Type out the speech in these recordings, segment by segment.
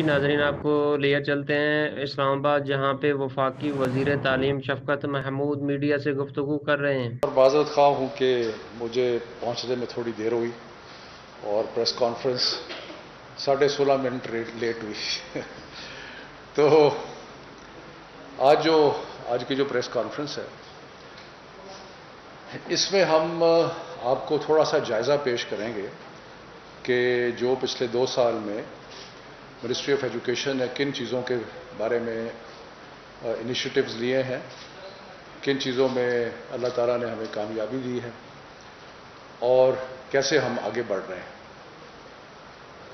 ناظرین آپ کو لے چلتے ہیں اسلام آباد، جہاں پہ وفاقی وزیر تعلیم شفقت محمود میڈیا سے گفتگو کر رہے ہیں۔ اور معذرت خواہ ہوں کہ مجھے پہنچنے میں تھوڑی دیر ہوئی اور پریس کانفرنس 16.5 منٹ لیٹ ہوئی تو آج کی جو پریس کانفرنس ہے اس میں ہم آپ کو تھوڑا سا جائزہ پیش کریں گے کہ جو پچھلے 2 سال میں منسٹری آف ایجوکیشن نے کن چیزوں کے بارے میں انیشیٹوز لیے ہیں، کن چیزوں میں اللہ تعالیٰ نے ہمیں کامیابی دی ہے اور کیسے ہم آگے بڑھ رہے ہیں۔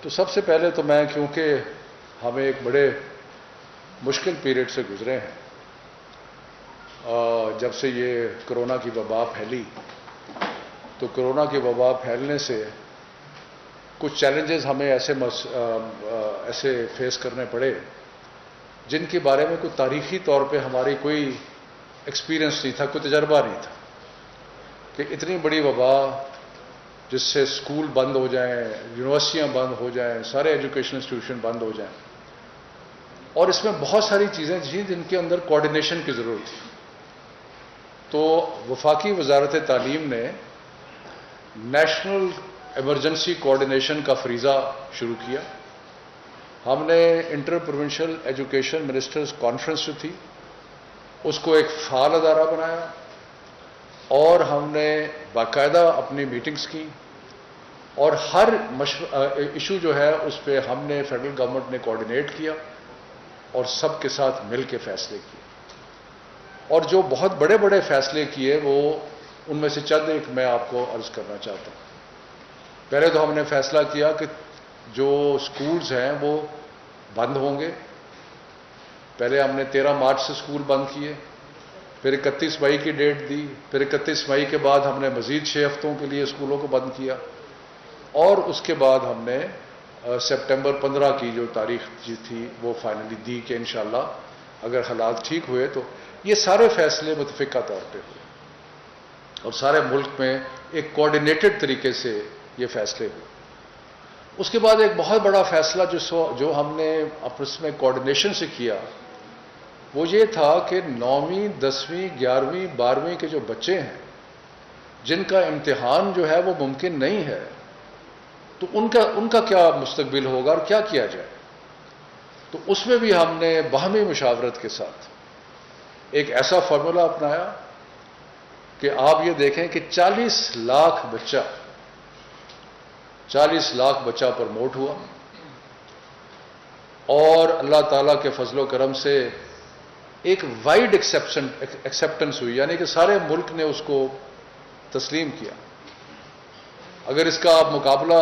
تو سب سے پہلے تو میں، کیونکہ ہمیں ایک بڑے مشکل پیریڈ سے گزرے ہیں جب سے یہ کرونا کی وبا پھیلی، تو کرونا کی وبا پھیلنے سے کچھ چیلنجز ہمیں ایسے فیس کرنے پڑے جن کے بارے میں کوئی تاریخی طور پہ ہماری کوئی ایکسپیرئنس نہیں تھا، کوئی تجربہ نہیں تھا کہ اتنی بڑی وبا جس سے اسکول بند ہو جائیں، یونیورسٹیاں بند ہو جائیں، سارے ایجوکیشن انسٹیٹیوشن بند ہو جائیں، اور اس میں بہت ساری چیزیں تھیں جن کے اندر کوآرڈینیشن کی ضرورت تھی۔ تو وفاقی وزارت تعلیم نے نیشنل ایمرجنسی کوآرڈینیشن کا فریضہ شروع کیا۔ ہم نے inter provincial education ministers conference جو تھی اس کو ایک فعال ادارہ بنایا اور ہم نے باقاعدہ اپنی میٹنگز کی، اور ہر ایشو جو ہے اس پہ ہم نے فیڈرل گورنمنٹ نے کوآرڈینیٹ کیا اور سب کے ساتھ مل کے فیصلے کیے، اور جو بہت بڑے بڑے فیصلے کیے وہ ان میں سے چند ایک میں آپ کو عرض کرنا چاہتا ہوں۔ پہلے تو ہم نے فیصلہ کیا کہ جو سکولز ہیں وہ بند ہوں گے۔ پہلے ہم نے 13 مارچ سے سکول بند کیے، پھر 31 مئی کی ڈیٹ دی، پھر 31 مئی کے بعد ہم نے مزید 6 ہفتوں کے لیے سکولوں کو بند کیا، اور اس کے بعد ہم نے سپٹمبر 15 کی جو تاریخ تھی وہ فائنلی دی کہ انشاءاللہ اگر حالات ٹھیک ہوئے تو یہ سارے فیصلے متفقہ طور پہ ہوئے اور سارے ملک میں ایک کوآرڈینیٹڈ طریقے سے یہ فیصلے ہوئے۔ اس کے بعد ایک بہت بڑا فیصلہ جو ہم نے آپس میں کوآرڈینیشن سے کیا وہ یہ تھا کہ 9ویں 10ویں 11ویں 12ویں کے جو بچے ہیں جن کا امتحان جو ہے وہ ممکن نہیں ہے، تو ان کا کیا مستقبل ہوگا اور کیا کیا جائے۔ تو اس میں بھی ہم نے باہمی مشاورت کے ساتھ ایک ایسا فارمولا اپنایا کہ آپ یہ دیکھیں کہ 40 لاکھ بچہ پروموٹ ہوا، اور اللہ تعالیٰ کے فضل و کرم سے ایک وائڈ ایکسیپٹنس ہوئی، یعنی کہ سارے ملک نے اس کو تسلیم کیا۔ اگر اس کا آپ مقابلہ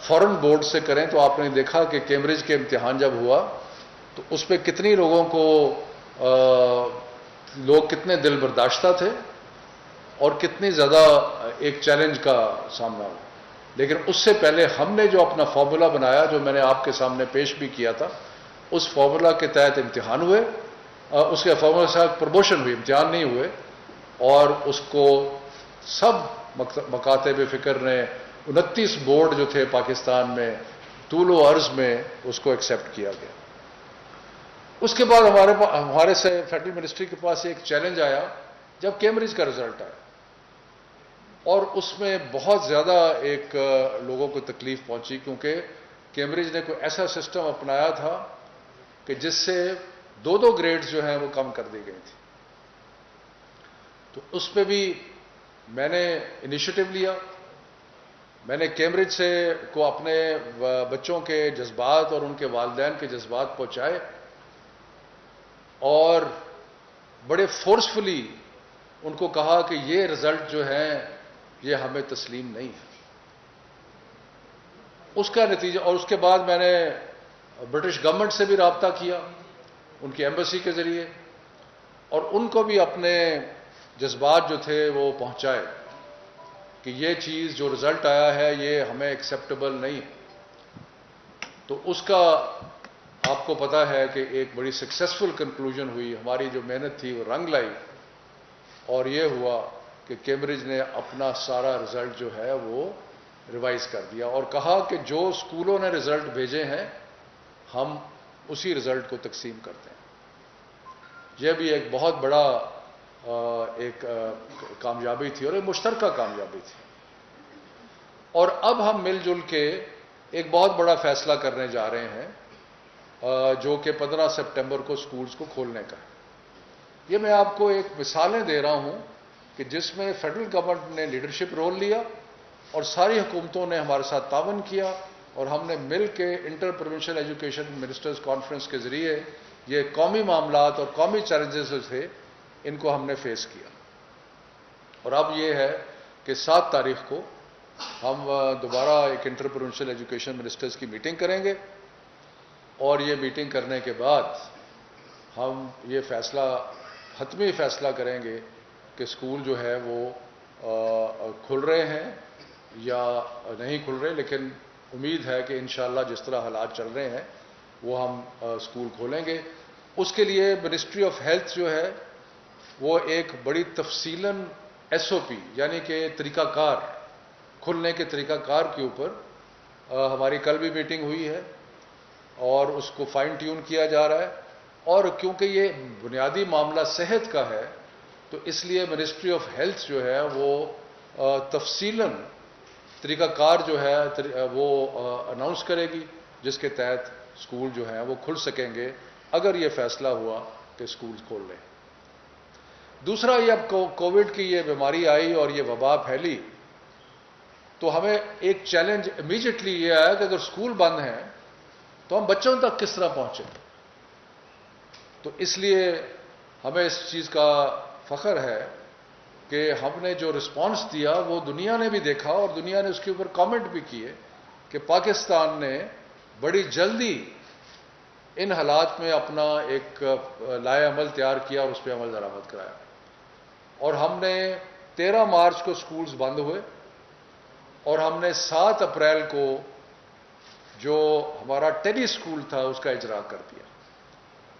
فورن بورڈ سے کریں تو آپ نے دیکھا کہ کیمبرج کے امتحان جب ہوا تو اس پہ کتنی لوگوں کو لوگ کتنے دل برداشتہ تھے اور کتنی زیادہ ایک چیلنج کا سامنا ہوا۔ لیکن اس سے پہلے ہم نے جو اپنا فارمولا بنایا، جو میں نے آپ کے سامنے پیش بھی کیا تھا، اس فارمولا کے تحت امتحان ہوئے، اس کے فارمولا سے پروموشن ہوئی، امتحان نہیں ہوئے، اور اس کو سب مکاتب فکر نے 29 بورڈ جو تھے پاکستان میں طول و عرض میں اس کو ایکسیپٹ کیا گیا۔ اس کے بعد ہمارے سے فیڈرل منسٹری کے پاس ایک چیلنج آیا جب کیمبرج کا رزلٹ آیا، اور اس میں بہت زیادہ ایک لوگوں کو تکلیف پہنچی، کیونکہ کیمبرج نے کوئی ایسا سسٹم اپنایا تھا کہ جس سے 2 گریڈز جو ہیں وہ کم کر دی گئی تھی۔ تو اس پہ بھی میں نے انیشیٹو لیا، میں نے کیمبرج سے کو اپنے بچوں کے جذبات اور ان کے والدین کے جذبات پہنچائے، اور بڑے فورسفلی ان کو کہا کہ یہ رزلٹ جو ہیں یہ ہمیں تسلیم نہیں ہے۔ اس کا نتیجہ، اور اس کے بعد میں نے برٹش گورنمنٹ سے بھی رابطہ کیا ان کی ایمبیسی کے ذریعے، اور ان کو بھی اپنے جذبات جو تھے وہ پہنچائے کہ یہ چیز جو رزلٹ آیا ہے یہ ہمیں ایکسیپٹیبل نہیں ہے۔ تو اس کا آپ کو پتا ہے کہ ایک بڑی سکسیسفل کنکلوژن ہوئی، ہماری جو محنت تھی وہ رنگ لائی، اور یہ ہوا کہ کیمبرج نے اپنا سارا رزلٹ جو ہے وہ ریوائز کر دیا اور کہا کہ جو اسکولوں نے رزلٹ بھیجے ہیں ہم اسی رزلٹ کو تقسیم کرتے ہیں. یہ بھی ایک بہت بڑا ایک کامیابی تھی اور ایک مشترکہ کامیابی تھی. اور اب ہم مل جل کے ایک بہت بڑا فیصلہ کرنے جا رہے ہیں جو کہ 15 سپٹمبر کو سکولز کو کھولنے کا ہے. یہ میں آپ کو ایک مثالیں دے رہا ہوں کہ جس میں فیڈرل گورنمنٹ نے لیڈرشپ رول لیا اور ساری حکومتوں نے ہمارے ساتھ تعاون کیا اور ہم نے مل کے inter provincial education ministers conference کے ذریعے یہ قومی معاملات اور قومی چیلنجز جو تھے ان کو ہم نے فیس کیا. اور اب یہ ہے کہ 7 تاریخ کو ہم دوبارہ ایک انٹر پروونشل ایجوکیشن منسٹرز کی میٹنگ کریں گے اور یہ میٹنگ کرنے کے بعد ہم یہ حتمی فیصلہ کریں گے کہ اسکول جو ہے وہ کھل رہے ہیں یا نہیں کھل رہے. لیکن امید ہے کہ انشاءاللہ جس طرح حالات چل رہے ہیں وہ ہم اسکول کھولیں گے. اس کے لیے منسٹری آف ہیلتھ جو ہے وہ ایک بڑی تفصیلاً SOP یعنی کہ طریقہ کار کھلنے کے طریقہ کار کے اوپر ہماری کل بھی میٹنگ ہوئی ہے اور اس کو فائن ٹیون کیا جا رہا ہے. اور کیونکہ یہ بنیادی معاملہ صحت کا ہے تو اس لیے منسٹری آف ہیلتھ جو ہے وہ تفصیلاً طریقہ کار جو ہے وہ اناؤنس کرے گی جس کے تحت اسکول جو ہیں وہ کھل سکیں گے اگر یہ فیصلہ ہوا کہ اسکول کھول لیں. دوسرا یہ اب کووڈ کی یہ بیماری آئی اور یہ وبا پھیلی تو ہمیں ایک چیلنج امیجیٹلی یہ آیا کہ اگر اسکول بند ہیں تو ہم بچوں تک کس طرح پہنچیں. تو اس لیے ہمیں اس چیز کا فخر ہے کہ ہم نے جو رسپانس دیا وہ دنیا نے بھی دیکھا اور دنیا نے اس کے اوپر کامنٹ بھی کیے کہ پاکستان نے بڑی جلدی ان حالات میں اپنا ایک لائحہ عمل تیار کیا اور اس پہ عمل درآمد کرایا. اور ہم نے 13 مارچ کو سکولز بند ہوئے اور ہم نے 7 اپریل کو جو ہمارا ٹیلی سکول تھا اس کا اجرا کر دیا.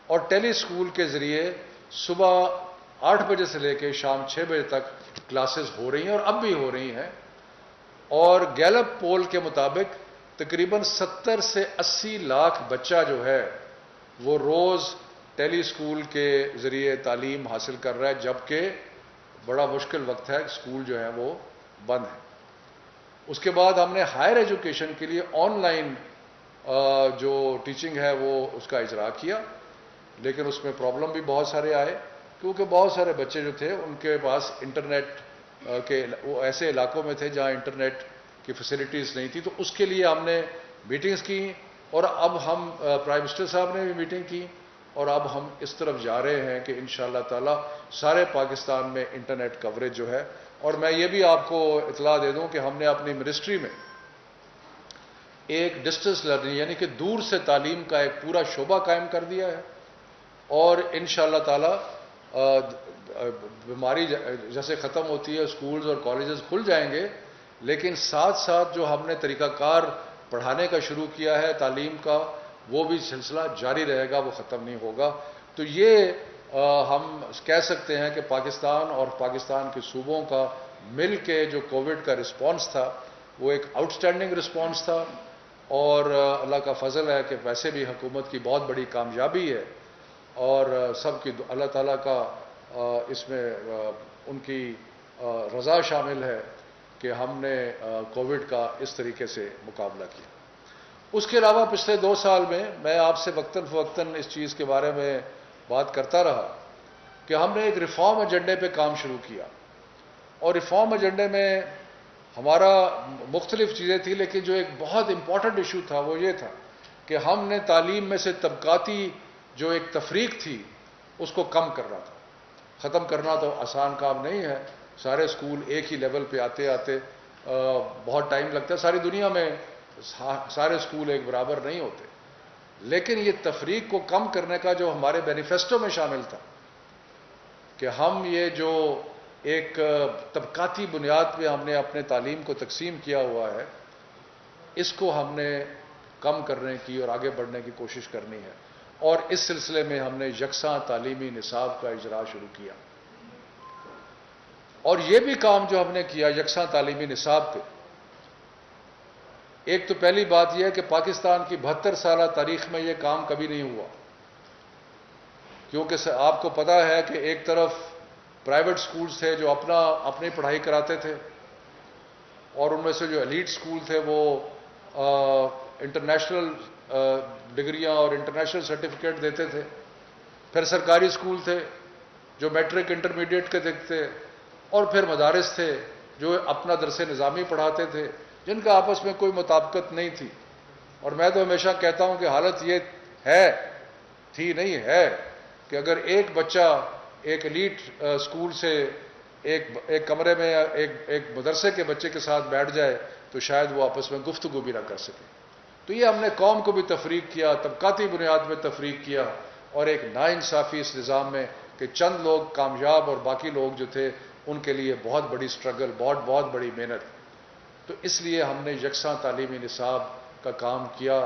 اور ٹیلی سکول کے ذریعے صبح 8 بجے سے لے کے شام 6 بجے تک کلاسز ہو رہی ہیں اور اب بھی ہو رہی ہیں. اور گیلپ پول کے مطابق تقریباً 70 سے 80 لاکھ بچہ جو ہے وہ روز ٹیلی سکول کے ذریعے تعلیم حاصل کر رہا ہے جبکہ بڑا مشکل وقت ہے سکول جو ہے وہ بند ہے. اس کے بعد ہم نے ہائر ایجوکیشن کے لیے آن لائن جو ٹیچنگ ہے وہ اس کا اجرا کیا لیکن اس میں پرابلم بھی بہت سارے آئے کیونکہ بہت سارے بچے جو تھے ان کے پاس انٹرنیٹ کے وہ ایسے علاقوں میں تھے جہاں انٹرنیٹ کی فیسلٹیز نہیں تھی. تو اس کے لیے ہم نے میٹنگز کی اور اب ہم پرائم منسٹر صاحب نے بھی میٹنگ کی اور اب ہم اس طرف جا رہے ہیں کہ انشاءاللہ تعالی سارے پاکستان میں انٹرنیٹ کوریج جو ہے. اور میں یہ بھی آپ کو اطلاع دے دوں کہ ہم نے اپنی منسٹری میں ایک ڈسٹنس لرننگ یعنی کہ دور سے تعلیم کا ایک پورا شعبہ قائم کر دیا ہے اور انشاءاللہ تعالی بیماری جیسے ختم ہوتی ہے سکولز اور کالجز کھل جائیں گے لیکن ساتھ ساتھ جو ہم نے طریقہ کار پڑھانے کا شروع کیا ہے تعلیم کا وہ بھی سلسلہ جاری رہے گا, وہ ختم نہیں ہوگا. تو یہ ہم کہہ سکتے ہیں کہ پاکستان اور پاکستان کے صوبوں کا مل کے جو کووڈ کا رسپانس تھا وہ ایک آؤٹ سٹینڈنگ رسپانس تھا اور اللہ کا فضل ہے کہ ویسے بھی حکومت کی بہت بڑی کامیابی ہے اور سب کی اللہ تعالیٰ کا اس میں ان کی رضا شامل ہے کہ ہم نے کووڈ کا اس طریقے سے مقابلہ کیا. اس کے علاوہ پچھلے 2 سال میں آپ سے وقتاً فوقتاً اس چیز کے بارے میں بات کرتا رہا کہ ہم نے ایک ریفارم ایجنڈے پہ کام شروع کیا اور ریفارم ایجنڈے میں ہمارا مختلف چیزیں تھیں لیکن جو ایک بہت امپورٹنٹ ایشو تھا وہ یہ تھا کہ ہم نے تعلیم میں سے طبقاتی جو ایک تفریق تھی اس کو کم کرنا تھا. ختم کرنا تو آسان کام نہیں ہے, سارے اسکول ایک ہی لیول پہ آتے آتے بہت ٹائم لگتا ہے. ساری دنیا میں سارے اسکول ایک برابر نہیں ہوتے لیکن یہ تفریق کو کم کرنے کا جو ہمارے مینیفیسٹو میں شامل تھا کہ ہم یہ جو ایک طبقاتی بنیاد پہ ہم نے اپنے تعلیم کو تقسیم کیا ہوا ہے اس کو ہم نے کم کرنے کی اور آگے بڑھنے کی کوشش کرنی ہے اور اس سلسلے میں ہم نے یکساں تعلیمی نصاب کا اجرا شروع کیا. اور یہ بھی کام جو ہم نے کیا یکساں تعلیمی نصاب پہ ایک تو پہلی بات یہ ہے کہ پاکستان کی 72 سالہ تاریخ میں یہ کام کبھی نہیں ہوا، کیونکہ آپ کو پتہ ہے کہ ایک طرف پرائیویٹ سکولز تھے جو اپنی پڑھائی کراتے تھے، اور ان میں سے جو ایلیٹ سکول تھے وہ انٹرنیشنل ڈگریاں اور انٹرنیشنل سرٹیفکیٹ دیتے تھے، پھر سرکاری سکول تھے جو میٹرک انٹرمیڈیٹ کے دیکھتے، اور پھر مدارس تھے جو اپنا درس نظامی پڑھاتے تھے، جن کا آپس میں کوئی مطابقت نہیں تھی۔ اور میں تو ہمیشہ کہتا ہوں کہ حالت یہ نہیں ہے کہ اگر ایک بچہ ایک ایلیٹ سکول سے ایک کمرے میں ایک مدرسے کے بچے کے ساتھ بیٹھ جائے تو شاید وہ آپس میں گفتگو بھی نہ کر سکے۔ تو یہ ہم نے قوم کو بھی تفریق کیا، طبقاتی بنیاد میں تفریق کیا، اور ایک ناانصافی اس نظام میں کہ چند لوگ کامیاب اور باقی لوگ جو تھے ان کے لیے بہت بڑی سٹرگل، بہت بڑی محنت۔ تو اس لیے ہم نے یکساں تعلیمی نصاب کا کام کیا،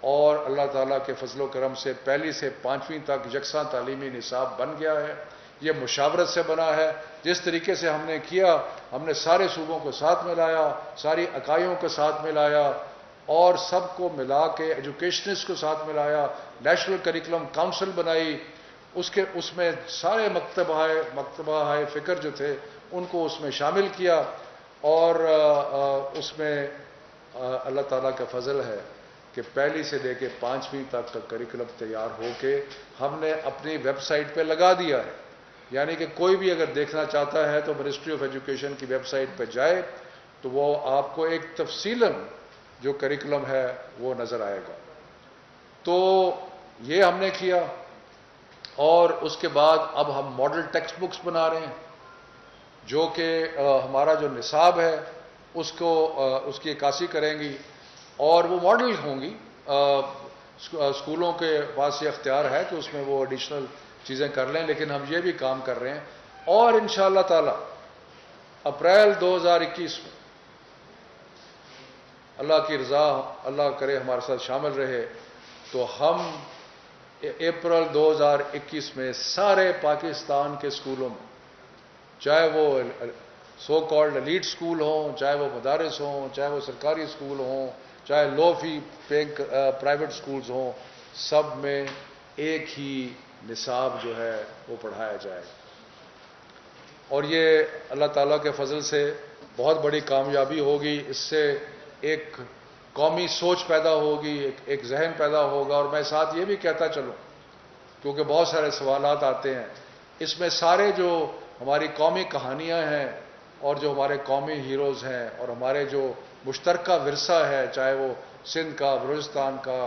اور اللہ تعالیٰ کے فضل و کرم سے پہلی سے 5ویں تک یکساں تعلیمی نصاب بن گیا ہے۔ یہ مشاورت سے بنا ہے۔ جس طریقے سے ہم نے کیا، ہم نے سارے صوبوں کو ساتھ ملایا، ساری اکائیوں کو ساتھ ملایا، اور سب کو ملا کے ایجوکیشنسٹ کو ساتھ ملایا، نیشنل کریکولم کاؤنسل بنائی، اس میں سارے مکتبہ فکر جو تھے ان کو اس میں شامل کیا، اور اس میں اللہ تعالیٰ کا فضل ہے کہ پہلی سے لے کے 5ویں تک کا کریکولم تیار ہو کے ہم نے اپنی ویب سائٹ پہ لگا دیا ہے۔ یعنی کہ کوئی بھی اگر دیکھنا چاہتا ہے تو منسٹری آف ایجوکیشن کی ویب سائٹ پہ جائے تو وہ آپ کو ایک تفصیلاً جو کریکولم ہے وہ نظر آئے گا۔ تو یہ ہم نے کیا، اور اس کے بعد اب ہم ماڈل ٹیکسٹ بکس بنا رہے ہیں، جو کہ ہمارا جو نصاب ہے اس کی عکاسی کریں گی، اور وہ ماڈل ہوں گی۔ اسکولوں کے پاس یہ اختیار ہے کہ اس میں وہ ایڈیشنل چیزیں کر لیں، لیکن ہم یہ بھی کام کر رہے ہیں، اور انشاءاللہ تعالی اپریل 2021 میں اللہ کی رضا، اللہ کرے ہمارے ساتھ شامل رہے، تو ہم اپریل 2021 میں سارے پاکستان کے اسکولوں میں، چاہے وہ سو کالڈ ایلیٹ اسکول ہوں، چاہے وہ مدارس ہوں، چاہے وہ سرکاری اسکول ہوں، چاہے لو فی پیئنگ پرائیویٹ اسکولز ہوں، سب میں ایک ہی نصاب جو ہے وہ پڑھایا جائے۔ اور یہ اللہ تعالیٰ کے فضل سے بہت بڑی کامیابی ہوگی۔ اس سے ایک قومی سوچ پیدا ہوگی، ایک ذہن پیدا ہوگا۔ اور میں ساتھ یہ بھی کہتا چلوں، کیونکہ بہت سارے سوالات آتے ہیں، اس میں سارے جو ہماری قومی کہانیاں ہیں اور جو ہمارے قومی ہیروز ہیں اور ہمارے جو مشترکہ ورثہ ہے، چاہے وہ سندھ کا، بلوچستان کا،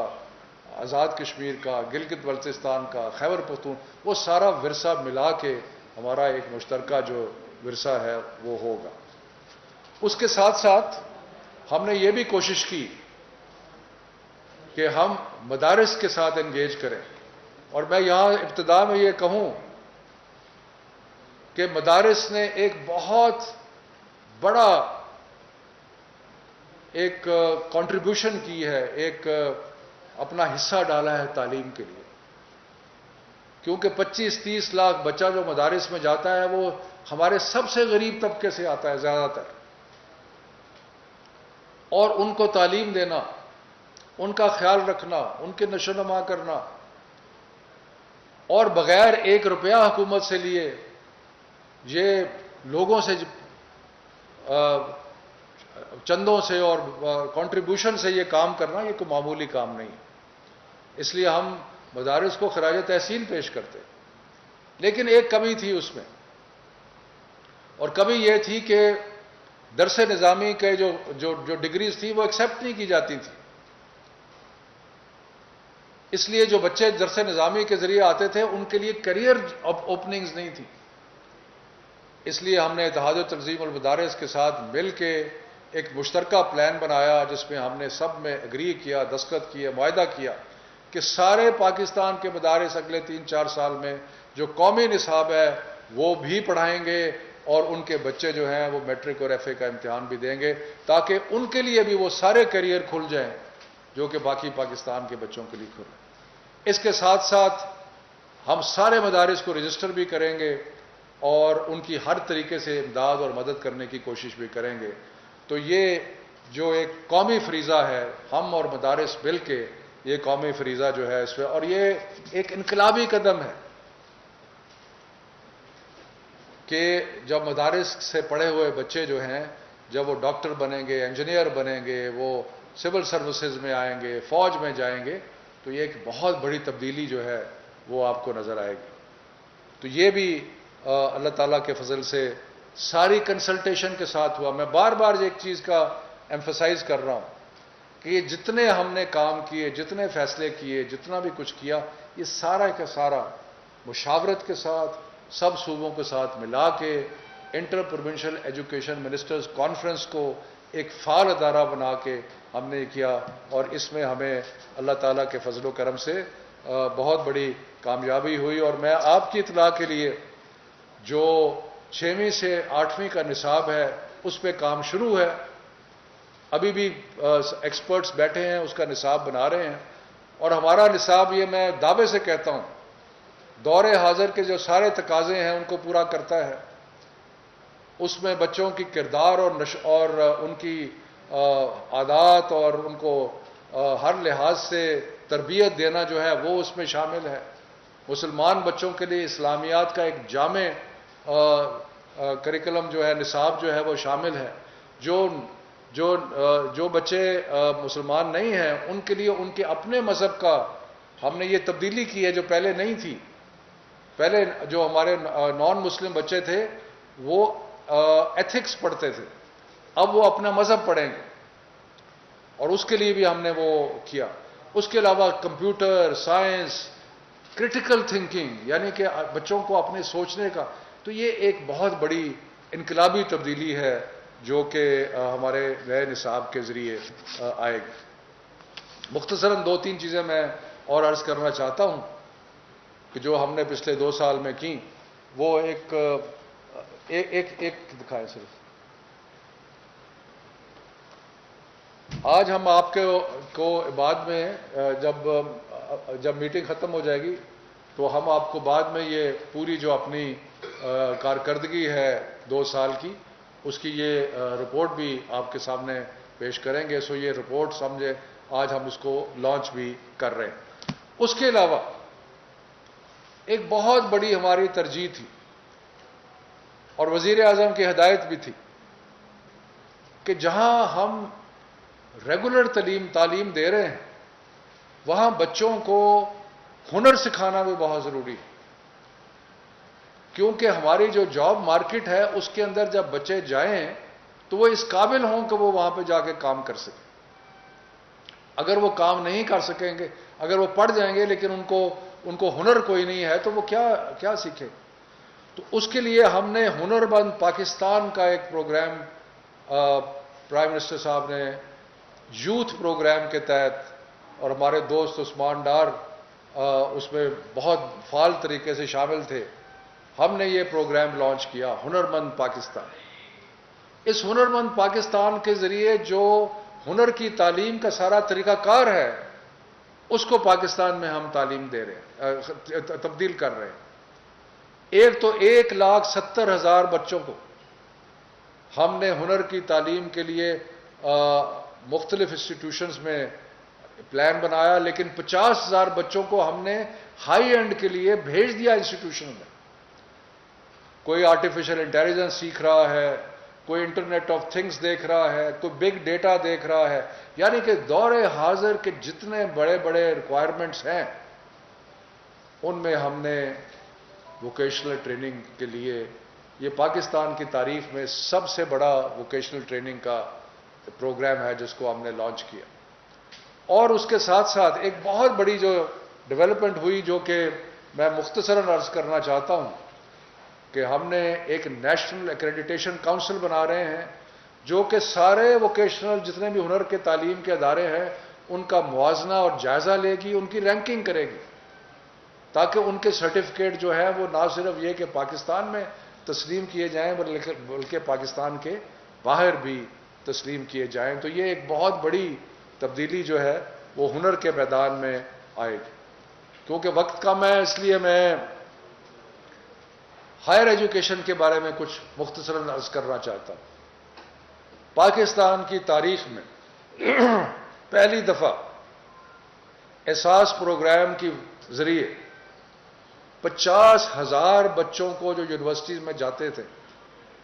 آزاد کشمیر کا، گلگت بلتستان کا، خیبر پختون، وہ سارا ورثہ ملا کے ہمارا ایک مشترکہ جو ورثہ ہے وہ ہوگا۔ اس کے ساتھ ساتھ ہم نے یہ بھی کوشش کی کہ ہم مدارس کے ساتھ انگیج کریں، اور میں یہاں ابتدا میں یہ کہوں کہ مدارس نے ایک بہت بڑا ایک کنٹریبیوشن کی ہے، ایک اپنا حصہ ڈالا ہے تعلیم کے لیے، کیونکہ 25-30 لاکھ بچہ جو مدارس میں جاتا ہے وہ ہمارے سب سے غریب طبقے سے آتا ہے زیادہ تر، اور ان کو تعلیم دینا، ان کا خیال رکھنا، ان کے نشو و نما کرنا، اور بغیر 1 روپیہ حکومت سے لیے یہ لوگوں سے چندوں سے اور کنٹریبیوشن سے یہ کام کرنا، یہ کوئی معمولی کام نہیں ہے۔ اس لیے ہم مدارس کو خراج تحسین پیش کرتے، لیکن ایک کمی تھی اس میں، اور کمی یہ تھی کہ درس نظامی کے جو ڈگریز تھی وہ ایکسیپٹ نہیں کی جاتی تھی، اس لیے جو بچے درس نظامی کے ذریعے آتے تھے ان کے لیے کیریئر اوپننگز نہیں تھی۔ اس لیے ہم نے اتحاد و تنظیم المدارس کے ساتھ مل کے ایک مشترکہ پلان بنایا، جس میں ہم نے سب میں اگری کیا، دستخط کیے، معاہدہ کیا کہ سارے پاکستان کے مدارس اگلے 3-4 سال میں جو قومی نصاب ہے وہ بھی پڑھائیں گے، اور ان کے بچے جو ہیں وہ میٹرک اور ایف اے کا امتحان بھی دیں گے، تاکہ ان کے لیے بھی وہ سارے کیریئر کھل جائیں جو کہ باقی پاکستان کے بچوں کے لیے کھلے۔ اس کے ساتھ ساتھ ہم سارے مدارس کو رجسٹر بھی کریں گے اور ان کی ہر طریقے سے امداد اور مدد کرنے کی کوشش بھی کریں گے۔ تو یہ جو ایک قومی فریضہ ہے، ہم اور مدارس مل کے یہ قومی فریضہ جو ہے اس پہ، اور یہ ایک انقلابی قدم ہے کہ جب مدارس سے پڑھے ہوئے بچے جو ہیں، جب وہ ڈاکٹر بنیں گے، انجینئر بنیں گے، وہ سول سروسز میں آئیں گے، فوج میں جائیں گے، تو یہ ایک بہت بڑی تبدیلی جو ہے وہ آپ کو نظر آئے گی۔ تو یہ بھی اللہ تعالیٰ کے فضل سے ساری کنسلٹیشن کے ساتھ ہوا۔ میں بار بار ایک چیز کا ایمفسائز کر رہا ہوں کہ یہ جتنے ہم نے کام کیے، جتنے فیصلے کیے، جتنا بھی کچھ کیا، یہ سارا کا سارا مشاورت کے ساتھ، سب صوبوں کے ساتھ ملا کے، inter provincial education ministers conference کو ایک فعال ادارہ بنا کے ہم نے کیا، اور اس میں ہمیں اللہ تعالیٰ کے فضل و کرم سے بہت بڑی کامیابی ہوئی۔ اور میں آپ کی اطلاع کے لیے، جو 6ویں سے 8ویں کا نصاب ہے اس پہ کام شروع ہے، ابھی بھی ایکسپرٹس بیٹھے ہیں، اس کا نصاب بنا رہے ہیں، اور ہمارا نصاب، یہ میں دعوے سے کہتا ہوں، دور حاضر کے جو سارے تقاضے ہیں ان کو پورا کرتا ہے۔ اس میں بچوں کی کردار اور ان کی عادات اور ان کو ہر لحاظ سے تربیت دینا جو ہے وہ اس میں شامل ہے۔ مسلمان بچوں کے لیے اسلامیات کا ایک جامع کریکلم جو ہے، نصاب جو ہے وہ شامل ہے۔ جو بچے مسلمان نہیں ہیں ان کے لیے ان کے اپنے مذہب کا ہم نے یہ تبدیلی کی ہے جو پہلے نہیں تھی۔ پہلے جو ہمارے نان مسلم بچے تھے وہ ایتھکس پڑھتے تھے، اب وہ اپنا مذہب پڑھیں گے، اور اس کے لیے بھی ہم نے وہ کیا۔ اس کے علاوہ کمپیوٹر سائنس، کرٹیکل تھنکنگ، یعنی کہ بچوں کو اپنے سوچنے کا، تو یہ ایک بہت بڑی انقلابی تبدیلی ہے جو کہ ہمارے نئے نصاب کے ذریعے آئے گی۔ مختصراً 2-3 چیزیں میں اور عرض کرنا چاہتا ہوں کہ جو ہم نے پچھلے 2 سال میں کی، وہ ایک دکھائیں صرف۔ آج ہم آپ کو بعد میں جب میٹنگ ختم ہو جائے گی تو ہم آپ کو بعد میں یہ پوری جو اپنی کارکردگی ہے 2 سال کی، اس کی یہ رپورٹ بھی آپ کے سامنے پیش کریں گے۔ سو یہ رپورٹ سمجھے آج ہم اس کو لانچ بھی کر رہے ہیں۔ اس کے علاوہ ایک بہت بڑی ہماری ترجیح تھی اور وزیر اعظم کی ہدایت بھی تھی کہ جہاں ہم ریگولر تعلیم دے رہے ہیں وہاں بچوں کو ہنر سکھانا بھی بہت ضروری ہے، کیونکہ ہماری جو جاب مارکیٹ ہے اس کے اندر جب بچے جائیں تو وہ اس قابل ہوں کہ وہ وہاں پہ جا کے کام کر سکیں۔ اگر وہ کام نہیں کر سکیں گے، اگر وہ پڑھ جائیں گے لیکن ان کو ہنر کوئی نہیں ہے تو وہ کیا سیکھیں؟ تو اس کے لیے ہم نے ہنر مند پاکستان کا ایک پروگرام پرائم منسٹر صاحب نے یوتھ پروگرام کے تحت، اور ہمارے دوست عثمان ڈار اس میں بہت فعال طریقے سے شامل تھے، ہم نے یہ پروگرام لانچ کیا، ہنر مند پاکستان۔ اس ہنر مند پاکستان کے ذریعے جو ہنر کی تعلیم کا سارا طریقہ کار ہے اس کو پاکستان میں ہم تعلیم دے رہے ہیں، تبدیل کر رہے ہیں۔ ایک تو 1,70,000 بچوں کو ہم نے ہنر کی تعلیم کے لیے مختلف انسٹیٹیوشنز میں پلان بنایا، لیکن 50,000 بچوں کو ہم نے ہائی اینڈ کے لیے بھیج دیا انسٹیٹیوشن میں۔ کوئی آرٹیفیشل انٹیلیجنس سیکھ رہا ہے، کوئی انٹرنیٹ آف تھنگز دیکھ رہا ہے، کوئی بگ ڈیٹا دیکھ رہا ہے، یعنی کہ دور حاضر کے جتنے بڑے بڑے ریکوائرمنٹس ہیں ان میں ہم نے ووکیشنل ٹریننگ کے لیے، یہ پاکستان کی تاریخ میں سب سے بڑا ووکیشنل ٹریننگ کا پروگرام ہے جس کو ہم نے لانچ کیا۔ اور اس کے ساتھ ساتھ ایک بہت بڑی جو ڈیولپمنٹ ہوئی جو کہ میں مختصراً عرض کرنا چاہتا ہوں کہ ہم نے ایک نیشنل ایکریڈیٹیشن کاؤنسل بنا رہے ہیں جو کہ سارے ووکیشنل جتنے بھی ہنر کے تعلیم کے ادارے ہیں ان کا موازنہ اور جائزہ لے گی، ان کی رینکنگ کرے گی، تاکہ ان کے سرٹیفکیٹ جو ہے وہ نہ صرف یہ کہ پاکستان میں تسلیم کیے جائیں بلکہ پاکستان کے باہر بھی تسلیم کیے جائیں۔ تو یہ ایک بہت بڑی تبدیلی جو ہے وہ ہنر کے میدان میں آئے گی۔ کیونکہ وقت کم ہے اس لیے میں ہائر ایجوکیشن کے بارے میں کچھ مختصراً عرض کرنا چاہتا ہوں۔ پاکستان کی تاریخ میں پہلی دفعہ احساس پروگرام کے ذریعے 50,000 بچوں کو جو یونیورسٹیز میں جاتے تھے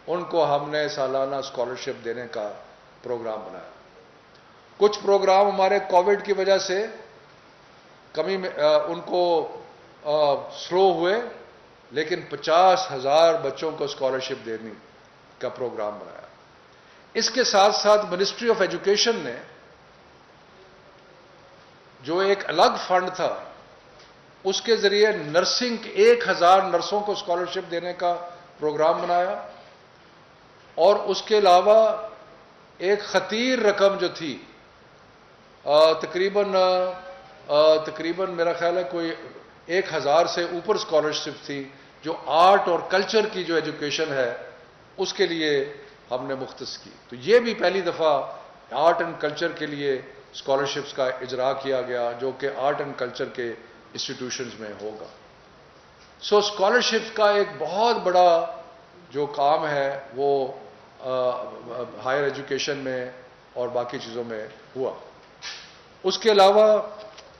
ان کو ہم نے سالانہ اسکالرشپ دینے کا پروگرام بنایا. کچھ پروگرام ہمارے کووڈ کی وجہ سے کمی میں ان کو سلو ہوئے، لیکن 50,000 بچوں کو اسکالرشپ دینے کا پروگرام بنایا. اس کے ساتھ ساتھ منسٹری آف ایجوکیشن نے جو ایک الگ فنڈ تھا اس کے ذریعے نرسنگ 1,000 نرسوں کو اسکالرشپ دینے کا پروگرام بنایا، اور اس کے علاوہ ایک خطیر رقم جو تھی تقریباً میرا خیال ہے کوئی 1,000 سے اوپر اسکالرشپ تھی جو آرٹ اور کلچر کی جو ایجوکیشن ہے اس کے لیے ہم نے مختص کی. تو یہ بھی پہلی دفعہ آرٹ اینڈ کلچر کے لیے اسکالرشپس کا اجرا کیا گیا جو کہ آرٹ اینڈ کلچر کے انسٹیٹیوشنز میں ہوگا. سو اسکالرشپ کا ایک بہت بڑا جو کام ہے وہ ہائر ایجوکیشن میں اور باقی چیزوں میں ہوا. اس کے علاوہ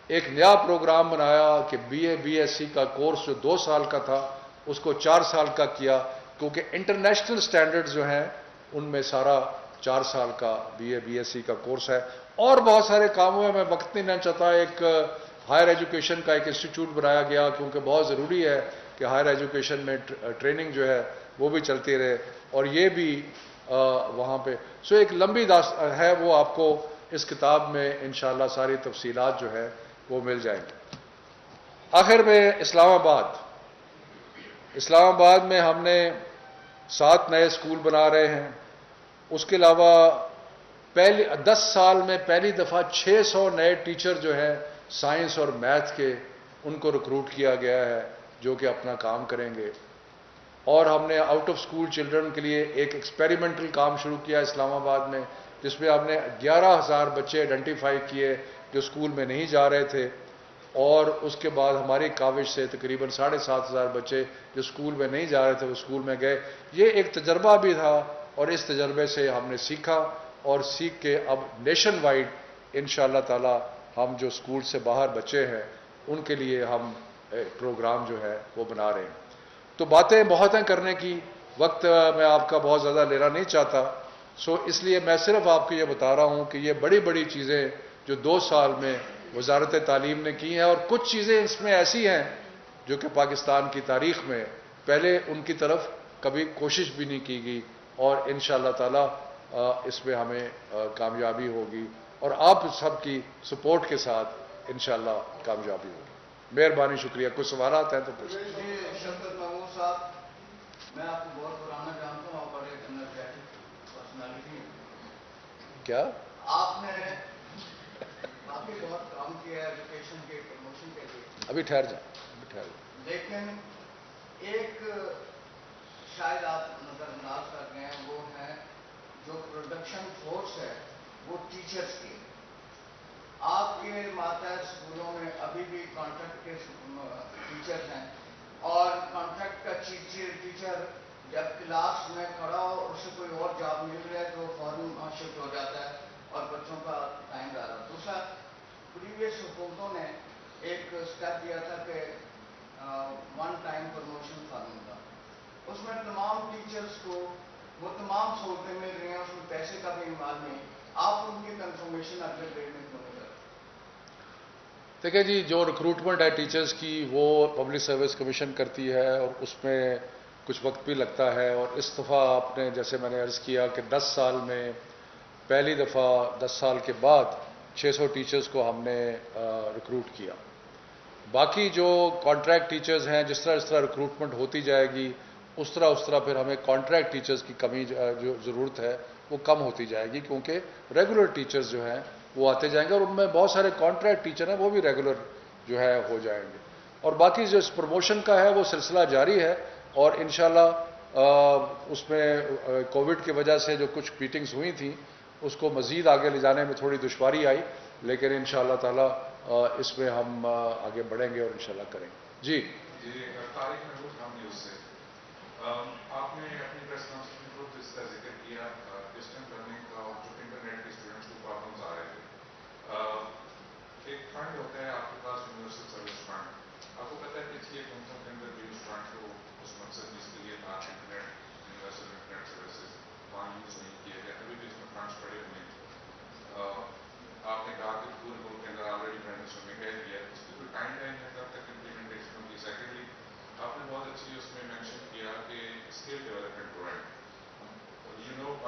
ایک نیا پروگرام بنایا کہ بی ایس سی کا کورس جو 2 سال کا تھا اس کو 4 سال کا کیا، کیونکہ انٹرنیشنل سٹینڈرڈز جو ہیں ان میں سارا 4 سال کا بی ایس سی کا کورس ہے. اور بہت سارے کاموں میں میں وقت نہیں لینا چاہتا. ایک ہائر ایجوکیشن کا ایک انسٹیٹیوٹ بنایا گیا کیونکہ بہت ضروری ہے کہ ہائر ایجوکیشن میں ٹریننگ جو ہے وہ بھی چلتی رہے، اور یہ بھی وہاں پہ. سو ایک لمبی داستان ہے، وہ آپ کو اس کتاب میں انشاءاللہ ساری تفصیلات جو ہے وہ مل جائیں گی. آخر میں اسلام آباد میں ہم نے 7 نئے اسکول بنا رہے ہیں. اس کے علاوہ 10 سال میں پہلی دفعہ 600 نئے ٹیچر جو ہیں سائنس اور میتھ کے ان کو ریکروٹ کیا گیا ہے جو کہ اپنا کام کریں گے. اور ہم نے آؤٹ آف اسکول چلڈرن کے لیے ایک ایکسپیریمنٹل کام شروع کیا اسلام آباد میں، جس میں ہم نے 11,000 بچے آئیڈینٹیفائی کیے جو اسکول میں نہیں جا رہے تھے، اور اس کے بعد ہماری کاوش سے تقریباً 7,500 بچے جو اسکول میں نہیں جا رہے تھے وہ اسکول میں گئے. یہ ایک تجربہ بھی تھا، اور اس تجربے سے ہم نے سیکھا، اور سیکھ کے اب نیشن وائڈ انشاءاللہ تعالی ہم جو اسکول سے باہر بچے ہیں ان کے لیے ہم پروگرام جو ہے وہ بنا رہے ہیں. تو باتیں بہت ہیں کرنے کی، وقت میں آپ کا بہت زیادہ لینا نہیں چاہتا. سو اس لیے میں صرف آپ کو یہ بتا رہا ہوں کہ یہ بڑی بڑی چیزیں جو 2 سال میں وزارت تعلیم نے کی ہیں، اور کچھ چیزیں اس میں ایسی ہیں جو کہ پاکستان کی تاریخ میں پہلے ان کی طرف کبھی کوشش بھی نہیں کی گئی، اور انشاءاللہ تعالی اس میں ہمیں کامیابی ہوگی، اور آپ سب کی سپورٹ کے ساتھ انشاءاللہ کامیابی ہوگی. مہربانی، شکریہ. کچھ سوالات ہیں تو پوچھیں. شفقت محمود صاحب، میں آپ کو بہت پرانا جانتا ہوں، بڑے انرجیٹک پرسنالٹی ہیں. کیا آپ نے کافی بہت کام کیا ہے ایجوکیشن کے پروموشن کے لیے. ابھی ٹھہر جائیں. لیکن ایک شاید آپ نظر انداز کر رہے ہیں، وہ ہے جو پروڈکشن فورس ہے وہ ٹیچرز کی. آپ کے ماتحت اسکولوں میں ابھی بھی کانٹریکٹ کے ٹیچرز ہیں، اور کانٹریکٹ کا ٹیچر جب کلاس میں کھڑا ہو اور اسے کوئی اور جاب مل رہا ہے تو فوراً شفٹ ہو جاتا ہے اور بچوں کا ٹائم جا رہا ہے. دوسرا، پریویس حکومتوں نے ایک اسٹیپ لیا تھا کہ 1 ٹائم پروموشن فارمولا، اس میں تمام ٹیچرز کو وہ تمام سہولتیں مل رہی ہیں، اس میں پیسے کا بھی اعمال نہیں. آپ ان کی کنفرمیشن اگلے ڈیٹ میں کیوں نہیں کرتے؟ دیکھیں جی، جو ریکروٹمنٹ ہے ٹیچرز کی وہ پبلک سروس کمیشن کرتی ہے، اور اس میں کچھ وقت بھی لگتا ہے. اور اس دفعہ آپ نے جیسے میں نے عرض کیا کہ 10 سال میں پہلی دفعہ 10 سال کے بعد 600 ٹیچرز کو ہم نے ریکروٹ کیا. باقی جو کانٹریکٹ ٹیچرز ہیں جس طرح ریکروٹمنٹ ہوتی جائے گی اس طرح پھر ہمیں کانٹریکٹ ٹیچرز کی کمی جو ضرورت ہے وہ کم ہوتی جائے گی، کیونکہ ریگولر ٹیچرز جو ہیں وہ آتے جائیں گے، اور ان میں بہت سارے کانٹریکٹ ٹیچر ہیں وہ بھی ریگولر جو ہے ہو جائیں گے. اور باقی جو اس پروموشن کا ہے وہ سلسلہ جاری ہے، اور انشاءاللہ اس میں کووڈ کی وجہ سے جو کچھ میٹنگز ہوئی تھیں اس کو مزید آگے لے جانے میں تھوڑی دشواری آئی، لیکن انشاءاللہ تعالی اس میں ہم آگے بڑھیں گے اور انشاءاللہ کریں گے. جی تاریخ محمود خان نیوز سے آپ نے اپنی پریس کانفرنس میں اس کا ذکر کیا ڈسٹینس لرننگ کا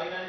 I9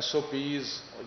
SOPs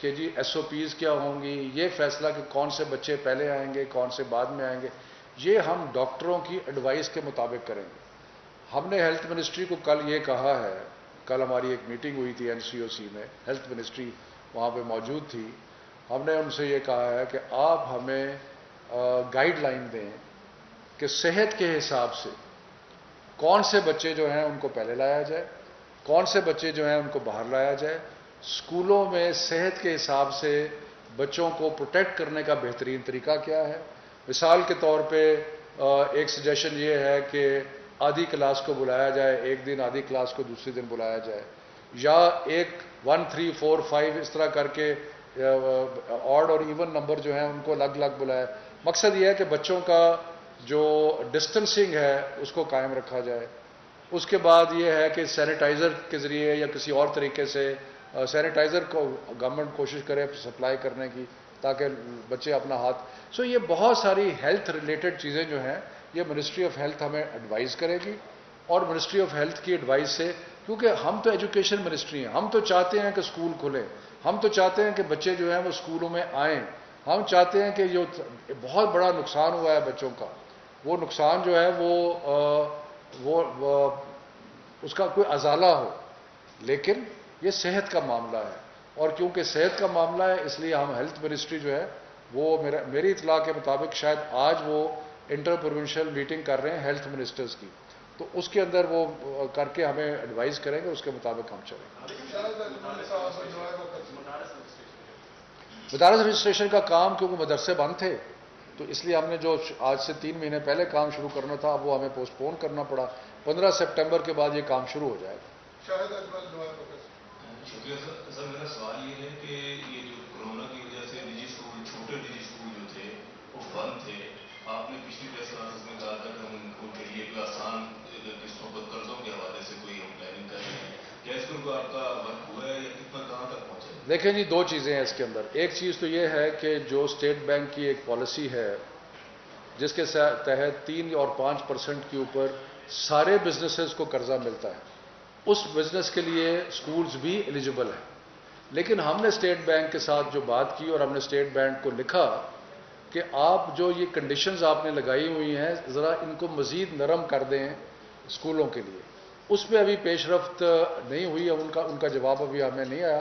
کہ جی SOPs کیا ہوں گی، یہ فیصلہ کہ کون سے بچے پہلے آئیں گے کون سے بعد میں آئیں گے، یہ ہم ڈاکٹروں کی ایڈوائس کے مطابق کریں گے۔ ہم نے ہیلتھ منسٹری کو کل یہ کہا ہے، کل ہماری ایک میٹنگ ہوئی تھی NCOC میں، ہیلتھ منسٹری وہاں پہ موجود تھی، ہم نے ان سے یہ کہا ہے کہ آپ ہمیں گائیڈ لائن دیں کہ صحت کے حساب سے کون سے بچے جو ہیں ان کو پہلے لایا جائے، کون سے بچے جو ہیں ان کو باہر لایا جائے، اسکولوں میں صحت کے حساب سے بچوں کو پروٹیکٹ کرنے کا بہترین طریقہ کیا ہے۔ مثال کے طور پہ ایک سجیشن یہ ہے کہ آدھی کلاس کو بلایا جائے ایک دن، آدھی کلاس کو دوسرے دن بلایا جائے، یا ایک 1 3 4 5 اس طرح کر کے آڈ اور ایون نمبر جو ہیں ان کو الگ الگ بلایا۔ مقصد یہ ہے کہ بچوں کا جو ڈسٹنسنگ ہے اس کو قائم رکھا جائے۔ اس کے بعد یہ ہے کہ سینیٹائزر کے ذریعے یا کسی اور طریقے سے سینیٹائزر کو گورنمنٹ کوشش کرے سپلائی کرنے کی تاکہ بچے اپنا ہاتھ یہ بہت ساری ہیلتھ ریلیٹڈ چیزیں جو ہیں یہ منسٹری آف ہیلتھ ہمیں ایڈوائز کرے گی، اور منسٹری آف ہیلتھ کی ایڈوائز سے، کیونکہ ہم تو ایجوکیشن منسٹری ہیں، ہم تو چاہتے ہیں کہ اسکول کھلیں، ہم تو چاہتے ہیں کہ بچے جو ہیں وہ اسکولوں میں آئیں، ہم چاہتے ہیں کہ جو بہت بڑا نقصان ہوا ہے بچوں کا، وہ نقصان جو ہے وہ اس کا کوئی ازالہ ہو، لیکن یہ صحت کا معاملہ ہے، اور کیونکہ صحت کا معاملہ ہے اس لیے ہم ہیلتھ منسٹری جو ہے وہ میری اطلاع کے مطابق شاید آج وہ انٹر پروونشل میٹنگ کر رہے ہیں ہیلتھ منسٹرز کی، تو اس کے اندر وہ کر کے ہمیں ایڈوائز کریں گے، اس کے مطابق ہم چلیں گے۔ مدارس رجسٹریشن کا کام کیونکہ مدرسے بند تھے تو اس لیے ہم نے جو آج سے 3 مہینے پہلے کام شروع کرنا تھا وہ ہمیں پوسٹ پون کرنا پڑا، 15 سپٹمبر کے بعد یہ کام شروع ہو جائے گا۔ شکریہ سر، میرا سوال یہ ہے کہ یہ جو کورونا کی وجہ سے نجی اسکول، چھوٹے نجی اسکول جو تھے وہ بند تھے، آپ نے پچھلی پریس کانفرنس میں کہا تھا کہ ہم ان کے لیے کوئی آسان قسطوں پر قرضوں کے حوالے سے کوئی ہم پلاننگ کر رہے ہیں، کیا اس پر آپ کا ورک ہوا ہے یا کتنا کہاں تک پہنچا ہے؟ دیکھیں جی، 2 چیزیں ہیں اس کے اندر۔ ایک چیز تو یہ ہے کہ جو اسٹیٹ بینک کی ایک پالیسی ہے جس کے تحت 3 اور 5% کے اوپر سارے بزنسز کو قرضہ ملتا ہے، اس بزنس کے لیے سکولز بھی ایلیجبل ہیں، لیکن ہم نے اسٹیٹ بینک کے ساتھ جو بات کی اور ہم نے اسٹیٹ بینک کو لکھا کہ آپ جو یہ کنڈیشنز آپ نے لگائی ہوئی ہیں ذرا ان کو مزید نرم کر دیں اسکولوں کے لیے، اس پہ ابھی پیش رفت نہیں ہوئی ہے، ان کا جواب ابھی ہمیں نہیں آیا،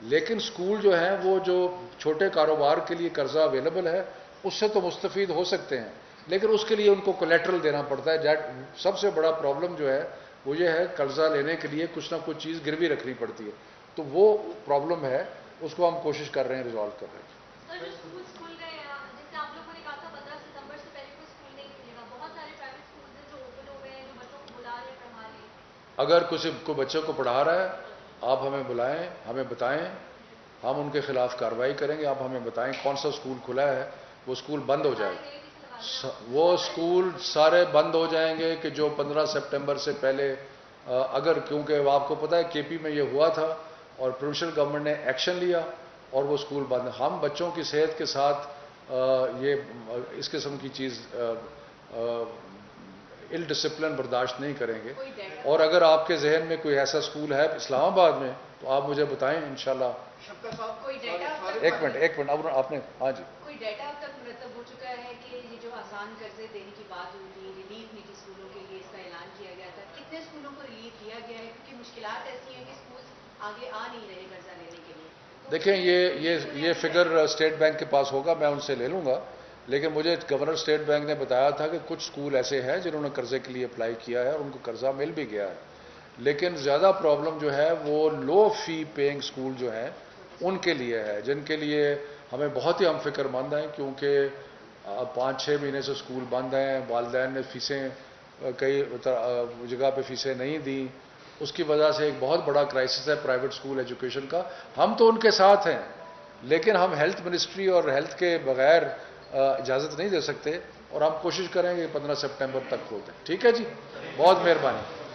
لیکن اسکول جو ہیں وہ جو چھوٹے کاروبار کے لیے قرضہ اویلیبل ہے اس سے تو مستفید ہو سکتے ہیں، لیکن اس کے لیے ان کو کولیٹرل دینا پڑتا ہے۔ سب سے بڑا پرابلم جو ہے وہ یہ ہے قرضہ لینے کے لیے کچھ نہ کچھ چیز گروی رکھنی پڑتی ہے، تو وہ پرابلم ہے، اس کو ہم کوشش کر رہے ہیں ریزالو کر رہے ہیں۔ سر، جو اسکول کھل گئے ہیں جیسے آپ لوگوں نے کہا تھا 15 ستمبر سے پہلے کوئی اسکول نہیں کھلے گا، بہت سارے پرائیویٹ اسکولز ہیں جو اوپن ہو گئے ہیں، جو بچوں کو بلا رہے ہیں، پڑھا رہے ہیں۔ اگر کوئی بچوں کو پڑھا رہا ہے آپ ہمیں بلائیں، ہمیں بتائیں، ہم ان کے خلاف کارروائی کریں گے، آپ ہمیں بتائیں کون سا اسکول کھلا ہے، وہ اسکول بند ہو جائے گا، وہ اسکول سارے بند ہو جائیں گے کہ جو 15 سپٹمبر سے پہلے اگر، کیونکہ آپ کو پتہ ہے KP میں یہ ہوا تھا اور پروونشل گورنمنٹ نے ایکشن لیا اور وہ اسکول بند۔ ہم بچوں کی صحت کے ساتھ یہ اس قسم کی چیز ال ڈسپلن برداشت نہیں کریں گے، اور اگر آپ کے ذہن میں کوئی ایسا اسکول ہے اسلام آباد میں تو آپ مجھے بتائیں انشاءاللہ۔ کوئی ڈیٹا ایک منٹ اب آپ نے، ہاں جی، کوئی ڈیٹا اب تک مرتب ہو چکا ہے کہ یہ جو آسان قرضے دینے کی بات ہوئی تھی، ریلیف نجی اسکولوں کے لیے اس کا اعلان کیا گیا تھا، کتنے اسکولوں کو ریلیف دیا گیا ہے؟ کیونکہ مشکلات ایسی ہیں کہ اسکول آگے آ نہیں رہے قرضہ لینے کے لیے۔ دیکھیں یہ فگر اسٹیٹ بینک کے پاس ہوگا، میں ان سے لے لوں گا، لیکن مجھے گورنر اسٹیٹ بینک نے بتایا تھا کہ کچھ اسکول ایسے ہیں جنہوں نے قرضے کے لیے اپلائی کیا ہے اور ان کو قرضہ مل بھی گیا ہے، لیکن زیادہ پرابلم جو ہے وہ لو فی پیئنگ اسکول جو ہیں ان کے لیے ہے، جن کے لیے ہمیں بہت ہی ہم فکر مند ہیں، کیونکہ 5-6 مہینے سے اسکول بند ہیں، والدین نے فیسیں کئی جگہ پہ فیسیں نہیں دیں، اس کی وجہ سے ایک بہت بڑا کرائسس ہے پرائیویٹ اسکول ایجوکیشن کا۔ ہم تو ان کے ساتھ ہیں، لیکن ہم ہیلتھ منسٹری اور ہیلتھ کے بغیر اجازت نہیں دے سکتے، اور ہم کوشش کریں گے 15 سپٹمبر تک کھول دیں۔ ٹھیک ہے جی، بہت مہربانی۔